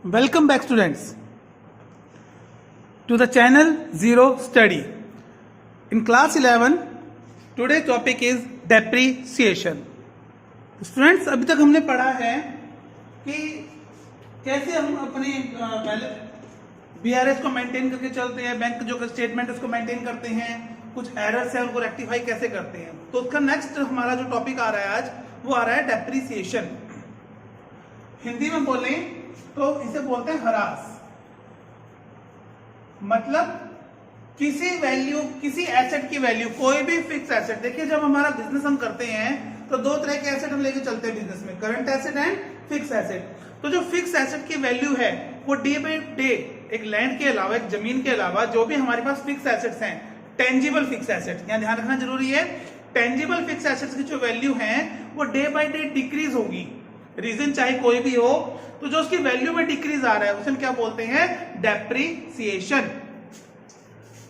Welcome back students to the channel Zero Study. In class 11, today's topic is depreciation. Students, अभी तक हमने पढ़ा है कि कैसे हम अपने BRS को मेंटेन करके चलते हैं, बैंक जो स्टेटमेंट उसको मेंटेन करते हैं, कुछ एरर्स है उनको रेक्टिफाई कैसे करते हैं। तो उसका नेक्स्ट हमारा जो टॉपिक आ रहा है आज वो आ रहा है डेप्रिसिएशन। हिंदी में बोलें तो इसे बोलते हैं हरास। मतलब किसी वैल्यू, किसी एसेट की वैल्यू, कोई भी फिक्स एसेट। देखिए जब हमारा बिजनेस हम करते हैं तो दो तरह के एसेट हम लेके चलते हैं बिजनेस में, current asset and fix asset. तो जो फिक्स एसेट की वैल्यू है वो डे बाय डे, एक लैंड के अलावा, एक जमीन के अलावा जो भी हमारे पास फिक्स एसेट्स हैं, टेंजिबल फिक्स एसेट, यहाँ ध्यान रखना जरूरी है। टेंजिबल फिक्स एसेट्स की जो वैल्यू है वो डे बाय डे डिक्रीज होगी। रीजन चाहे कोई भी हो, तो जो उसकी वैल्यू में डिक्रीज आ रहा है उसे हम क्या बोलते हैं? डेप्रिसिएशन।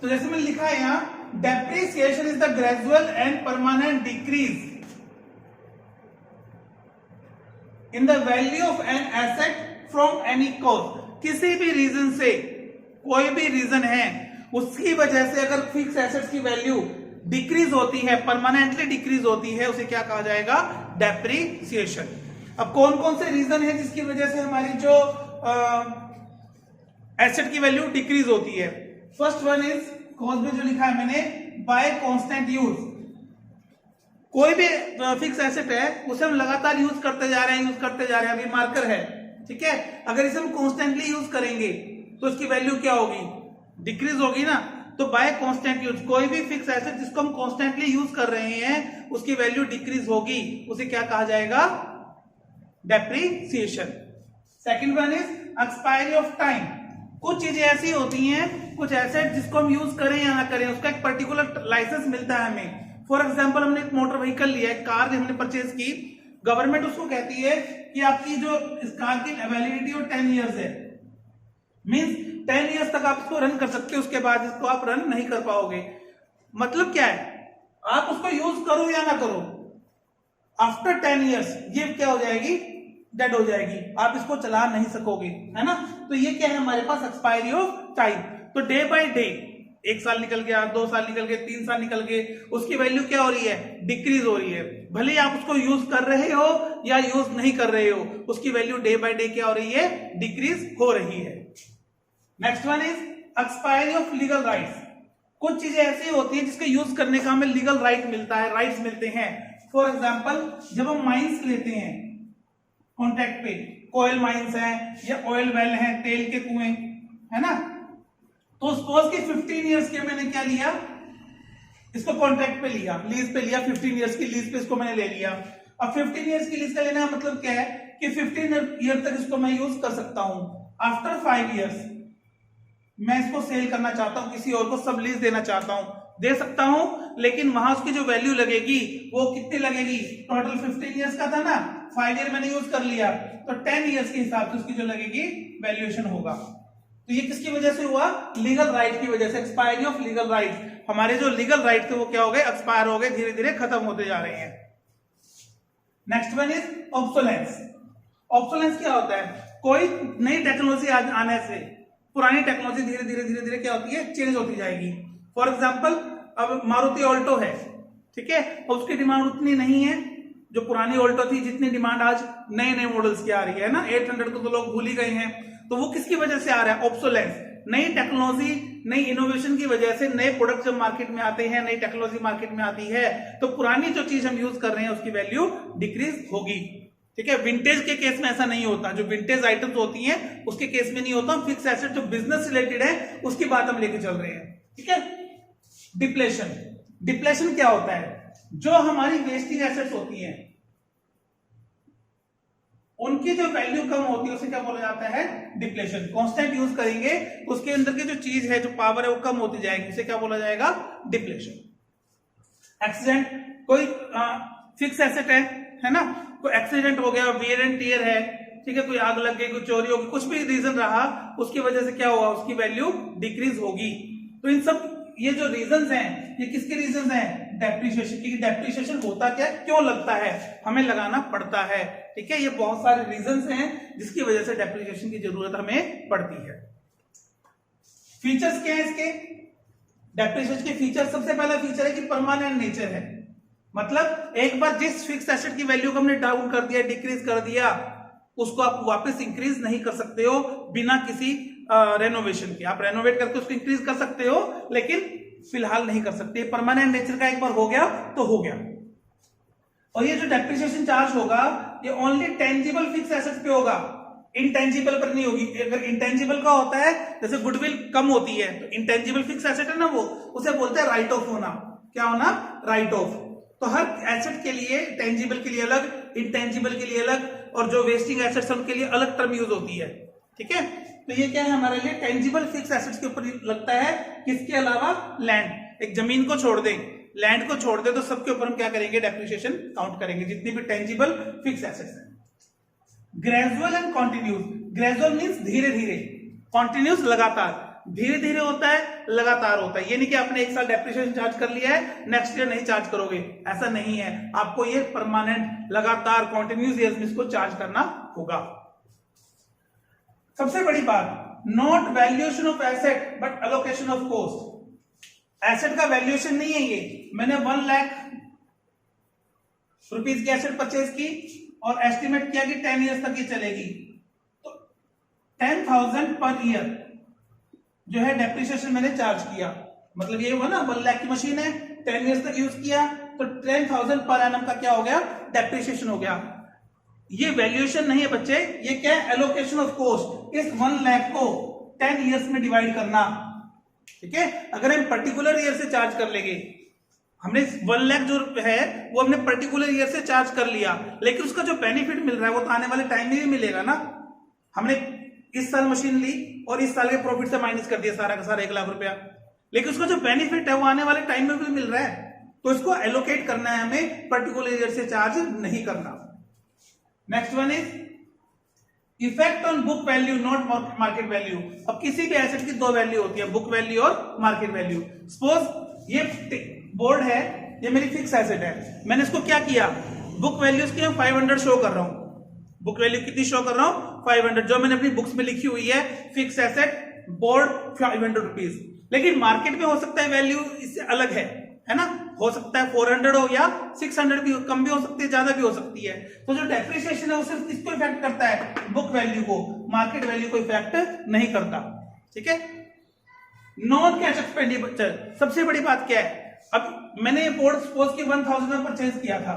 तो जैसे मैंने लिखा है यहाँ, depreciation is the gradual and permanent decrease in the value of an asset from any cause. किसी भी रीजन से, कोई भी रीजन है, उसकी वजह से अगर फिक्स एसेट्स की वैल्यू डिक्रीज होती है, परमानेंटली डिक्रीज होती है, उसे क्या कहा जाएगा? डेप्रिसिएशन। अब कौन कौन से रीजन है जिसकी वजह से हमारी जो एसेट की वैल्यू डिक्रीज होती है? फर्स्ट वन इज, कॉज में जो लिखा है मैंने, बाय कांस्टेंट यूज। कोई भी फिक्स एसेट है उसे हम लगातार यूज करते जा रहे हैं, अभी मार्कर है, ठीक है। अगर इसे हम कॉन्स्टेंटली यूज करेंगे तो इसकी वैल्यू क्या होगी? डिक्रीज होगी ना। तो बाय कांस्टेंट यूज, कोई भी फिक्स एसेट जिसको हम कॉन्स्टेंटली यूज कर रहे हैं उसकी वैल्यू डिक्रीज होगी, उसे क्या कहा जाएगा? Depreciation. Second one is expiry of time. कुछ चीजें ऐसी होती हैं, कुछ एसेट जिसको हम यूज करें या ना करें, उसका एक पर्टिकुलर लाइसेंस मिलता है हमें। फॉर एग्जांपल, हमने एक मोटर व्हीकल लिया, एक कार हमने परचेज की, गवर्नमेंट उसको कहती है कि आपकी जो इस कार की वैलिडिटी वो 10 ईयर्स है। मींस 10 ईयर्स तक आप इसको रन कर सकते हो, उसके बाद इसको आप रन नहीं कर पाओगे। मतलब क्या है? आप उसको यूज करो या ना करो, आफ्टर 10 ईयर्स ये क्या हो जाएगी? डेड हो जाएगी, आप इसको चला नहीं सकोगे, है ना। तो ये क्या है हमारे पास? Expiry of time. तो डे बाय डे, 1 साल निकल गया, 2 साल निकल गए, 3 साल निकल गए, उसकी वैल्यू क्या हो रही है? डिक्रीज हो रही है। भले आप उसको यूज कर रहे हो या यूज नहीं कर रहे हो, उसकी वैल्यू डे बाय डे क्या हो रही है? डिक्रीज हो रही है। Next one is expiry of legal rights. कुछ चीजें ऐसी होती है जिसके यूज करने का हमें लीगल राइट मिलता है, राइट्स मिलते हैं। फॉर एग्जाम्पल, जब हम माइंस लेते हैं कॉन्ट्रैक्ट पे, कोयल माइंस है या ऑयल वेल है, तेल के कुएं, है ना, तो सपोज कि 15 इयर्स के मैंने क्या लिया, इसको कॉन्ट्रैक्ट पे लिया, लीज पे लिया, 15 इयर्स की लीज पे इसको मैंने ले लिया। अब 15 इयर्स की लीज का लेना मतलब क्या है कि 15 ईयर तक इसको मैं यूज कर सकता हूं। आफ्टर 5 इयर्स मैं इसको सेल करना चाहता हूं, किसी और को सब लीज देना चाहता हूं, दे सकता हूं, लेकिन वहां उसकी जो वैल्यू लगेगी वो कितनी लगेगी? टोटल 15 इयर्स का था ना, 5 ईयर मैंने यूज कर लिया, तो 10 इयर्स के हिसाब से उसकी जो लगेगी वैल्यूएशन होगा। तो ये किसकी वजह से हुआ? लीगल राइट की वजह से। एक्सपायरी ऑफ लीगल राइट, हमारे जो लीगल राइट थे वो क्या हो गए? एक्सपायर हो गए, धीरे धीरे खत्म होते जा रहे हैं। Next one is obsolescence. Obsolescence क्या होता है? कोई नई टेक्नोलॉजी आने से पुरानी टेक्नोलॉजी धीरे धीरे धीरे धीरे क्या होती है? चेंज होती जाएगी। फॉर एग्जाम्पल, अब मारुति ऑल्टो है, ठीक है, और उसकी डिमांड उतनी नहीं है जो पुरानी ऑल्टो थी, जितनी डिमांड आज नए नए मॉडल्स की आ रही है ना। 800 को तो लोग भूल ही गए हैं। तो वो किसकी वजह से आ रहा है? ऑब्सोलेंस। नई टेक्नोलॉजी, नई इनोवेशन की वजह से नए प्रोडक्ट जब मार्केट में आते हैं, नई टेक्नोलॉजी मार्केट में आती है, तो पुरानी जो चीज हम यूज कर रहे हैं उसकी वैल्यू डिक्रीज होगी, ठीक है। विंटेज के केस में ऐसा नहीं होता, जो विंटेज आइटम्स होती हैं उसके केस में नहीं होता। फिक्स एसेट जो बिजनेस रिलेटेड है उसकी बात हम लेके चल रहे हैं, ठीक है। डिप्लेशन। डिप्लेशन क्या होता है? जो हमारी वेस्टिंग एसेट्स होती हैं उनकी जो वैल्यू कम होती है उसे क्या बोला जाता है? डिप्लेशन। कांस्टेंट यूज करेंगे, उसके अंदर की जो चीज है, जो पावर है वो कम होती जाएगी, उसे क्या बोला जाएगा? डिप्लेशन। एक्सीडेंट, कोई फिक्स एसेट है ना, कोई एक्सीडेंट हो गया, वियर एंड टियर है, ठीक है, कोई आग लग गई, कोई चोरी होगी, कुछ भी रीजन रहा, उसकी वजह से क्या होगा? उसकी वैल्यू डिक्रीज होगी। तो इन सब ये जो रीजंस हैं, ये किसके रीजंस हैं? डेप्रिसिएशन, क्योंकि डेप्रिसिएशन होता क्या है, क्यों लगता है, हमें लगाना पड़ता है, ठीक है। ये बहुत सारे रीजंस हैं जिसकी वजह से डेप्रिसिएशन की जरूरत हमें पड़ती है। फीचर्स क्या है इसके, डेप्रिसिएशन के फीचर, सबसे पहला फीचर है कि परमानेंट नेचर है, मतलब एक बार जिस फिक्स एसेट की वैल्यू को हमने डाउन कर दिया, डिक्रीज कर दिया, उसको आप वापस इंक्रीज नहीं कर सकते हो बिना किसी रेनोवेशन के। आप रेनोवेट करके उसको इंक्रीज कर सकते हो, लेकिन फिलहाल नहीं कर सकते। परमानेंट नेचर का एक बार हो गया तो हो गया। और ये जो डेप्रिसिएशन चार्ज होगा ये ओनली टेंजिबल फिक्स एसेट्स पे होगा, इंटेंजिबल पर नहीं होगी। अगर इंटेंजिबल का होता है, जैसे गुडविल कम होती है, तो इंटेंजिबल फिक्स एसेट है ना, वो उसे बोलते हैं राइट ऑफ होना। क्या होना, राइट ऑफ। तो हर एसेट के लिए, टेंजिबल के लिए अलग, इंटेंजिबल के लिए अलग, और जो वेस्टिंग एसेट्स उनके लिए अलग टर्म यूज होती है, ठीक है। तो ये क्या है हमारे लिए, टेंजिबल फिक्स एसेट्स के ऊपर लगता है। किसके अलावा, लैंड, एक जमीन को छोड़ दें, लैंड को छोड़ दें, तो सबके ऊपर हम क्या करेंगे, डेप्रिसिएशन काउंट करेंगे, जितनी भी टेंजिबल फिक्स एसेट्स हैं। Gradual and continuous, gradual means धीरे धीरे, कॉन्टिन्यूस लगातार, धीरे धीरे होता है, लगातार होता है। ये नहीं कि आपने एक साल डेप्रिसिएशन चार्ज कर लिया है, नेक्स्ट ईयर नहीं चार्ज करोगे, ऐसा नहीं है। आपको ये परमानेंट, लगातार, कॉन्टिन्यूस ईयर्स में इसको चार्ज करना होगा। सबसे बड़ी बात, not valuation of asset but allocation of cost. Asset का वैल्यूएशन नहीं है ये। मैंने 1 लाख रुपीज की एसेट परचेज की और एस्टिमेट किया कि 10 इयर्स तक ये चलेगी, तो 10,000 पर ईयर जो है डेप्रिसिएशन मैंने चार्ज किया। मतलब ये हुआ ना, 1 लाख की मशीन है, 10 इयर्स तक यूज किया, तो 10,000 पर एनम का क्या हो गया, डेप्रिसिएशन हो गया। ये वैल्यूएशन नहीं है बच्चे, ये क्या है, एलोकेशन ऑफ कॉस्ट। इस 1 लाख को 10 इयर्स में डिवाइड करना, ठीक है। अगर हम पर्टिकुलर ईयर से चार्ज कर लेंगे, हमने 1 लाख जो है वो हमने पर्टिकुलर ईयर से चार्ज कर लिया, लेकिन उसका जो बेनिफिट मिल रहा है वो तो आने वाले टाइम में भी मिलेगा ना। हमने इस साल मशीन ली और इस साल के प्रॉफिट से माइनस कर दिया सारा का सारा 1 लाख रुपया, लेकिन उसका जो बेनिफिट है वो आने वाले टाइम में भी मिल रहा है। तो इसको एलोकेट करना है हमें, पर्टिकुलर ईयर से चार्ज नहीं करना। Next one is effect on book value not market value. अब किसी भी एसेट की 2 वैल्यू होती है, बुक वैल्यू और मार्केट वैल्यू। सपोज ये बोर्ड है, ये मेरी फिक्स एसेट है, मैंने इसको क्या किया, बुक वैल्यू इसकी 500 शो कर रहा हूं। बुक वैल्यू कितनी शो कर रहा हूं, 500, जो मैंने अपनी बुक्स में लिखी हुई है, फिक्स एसेट बोर्ड 500 रुपीज। लेकिन मार्केट में हो सकता है वैल्यू इससे अलग है ना, हो सकता है 400 हो या 600 भी, कम भी हो सकती है, ज्यादा भी हो सकती है। तो जो डेप्रिसिएशन है वो सिर्फ किसको इफेक्ट करता है, बुक वैल्यू को, मार्केट वैल्यू को इफेक्ट नहीं करता, ठीक है। नॉन कैश एक्सपेंडिचर, सबसे बड़ी बात क्या है, अब मैंने ये बोर्ड सपोज की 1000 में परचेज किया था,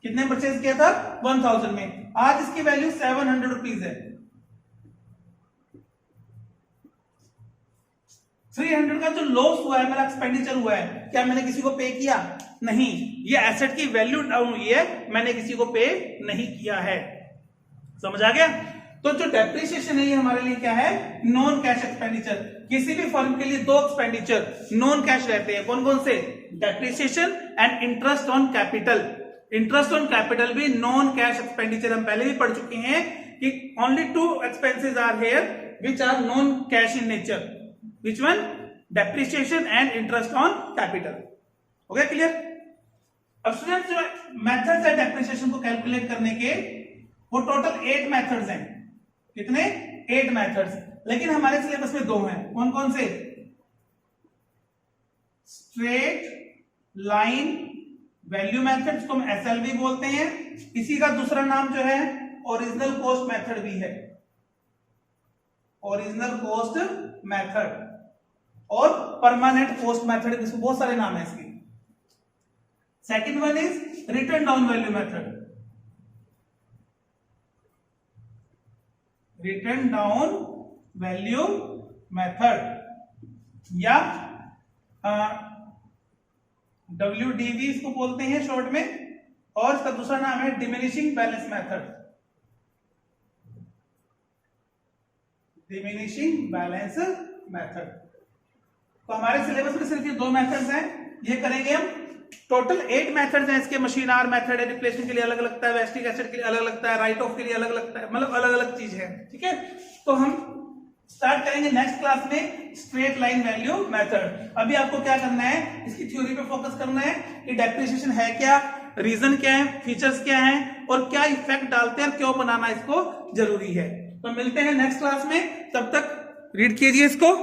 कितने परचेज किया था, 1000 में, आज इसकी वैल्यू 700 रुपीज है। 300 का जो लॉस हुआ है, मेरा एक्सपेंडिचर हुआ है, क्या मैंने किसी को पे किया, नहीं। ये एसेट की वैल्यू डाउन हुई है, मैंने किसी को पे नहीं किया है। समझ आ गया। तो जो डेप्रिसिएशन है ये हमारे लिए क्या है, नॉन कैश एक्सपेंडिचर। किसी भी फर्म के लिए 2 एक्सपेंडिचर नॉन कैश रहते हैं, कौन कौन से, depreciation and interest on capital. Interest on capital भी नॉन कैश एक्सपेंडिचर, हम पहले भी पढ़ चुके हैं कि only 2 expenses are here which are non cash in nature. Which one? Depreciation and interest on capital. हो गया क्लियर। अब स्टूडेंट्स जो मेथड्स है डेप्रिसिएशन को कैलकुलेट करने के, वो टोटल 8 मेथड्स हैं। कितने, 8 मेथड्स, लेकिन हमारे सिलेबस में 2 हैं। कौन कौन से, स्ट्रेट लाइन वैल्यू मेथड, जिसको हम SLV बोलते हैं। इसी का दूसरा नाम जो है ओरिजिनल कॉस्ट मेथड भी है, ओरिजिनल कॉस्ट मेथड, और परमानेंट कॉस्ट मेथड, इसको बहुत सारे नाम है इसके। Second one is return down value method, return down value method, या WDV इसको बोलते हैं शॉर्ट में, और इसका दूसरा नाम है diminishing balance method, diminishing balance method. तो हमारे सिलेबस में सिर्फ ये 2 मेथड्स हैं, ये करेंगे हम। टोटल 8 मेथड्स हैं इसके। मशीन आर मेथड है, रिप्लेसमेंट के लिए अलग लगता है, वेस्टिंग एसेट के लिए अलग लगता है, राइट ऑफ के लिए अलग लगता है, मतलब अलग अलग चीज है, ठीक है। तो हम स्टार्ट करेंगे नेक्स्ट क्लास में स्ट्रेट लाइन वैल्यू मेथड। अभी आपको क्या करना है, इसकी थ्योरी पे फोकस करना है कि डेप्रिसिएशन है क्या, रीजन क्या है, फीचर्स क्या है और क्या इफेक्ट डालते हैं और क्यों बनाना इसको जरूरी है। तो मिलते हैं नेक्स्ट क्लास में, तब तक रीड कीजिए इसको।